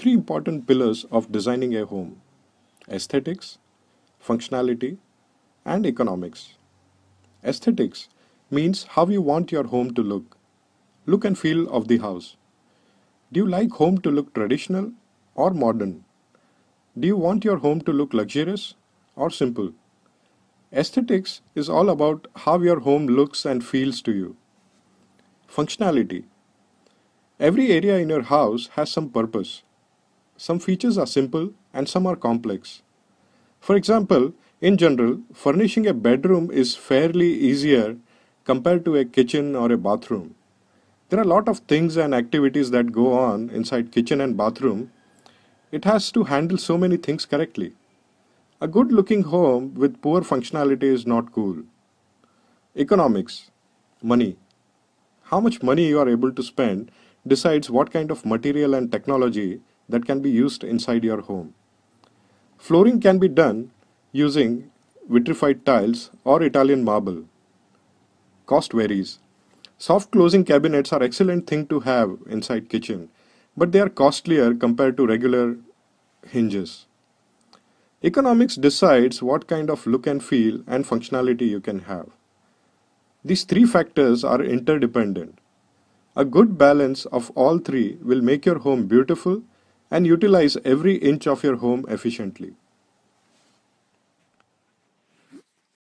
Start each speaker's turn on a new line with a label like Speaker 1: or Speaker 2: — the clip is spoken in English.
Speaker 1: three important pillars of designing a home: aesthetics, functionality, and economics. Aesthetics means how you want your home to look and feel of the house. Do you like home to look traditional or modern? Do you want your home to look luxurious or simple? Aesthetics is all about how your home looks and feels to you. Functionality. Every area in your house has some purpose. Some features are simple and some are complex. For example, in general, furnishing a bedroom is fairly easier compared to a kitchen or a bathroom. There are a lot of things and activities that go on inside kitchen and bathroom. It has to handle so many things correctly. A good looking home with poor functionality is not cool. Economics. Money. How much money you are able to spend decides what kind of material and technology that can be used inside your home. Flooring can be done using vitrified tiles or Italian marble. Cost varies. Soft closing cabinets are excellent thing to have inside kitchen, but they are costlier compared to regular hinges. Economics decides what kind of look and feel and functionality you can have. These three factors are interdependent. A good balance of all three will make your home beautiful and utilize every inch of your home efficiently.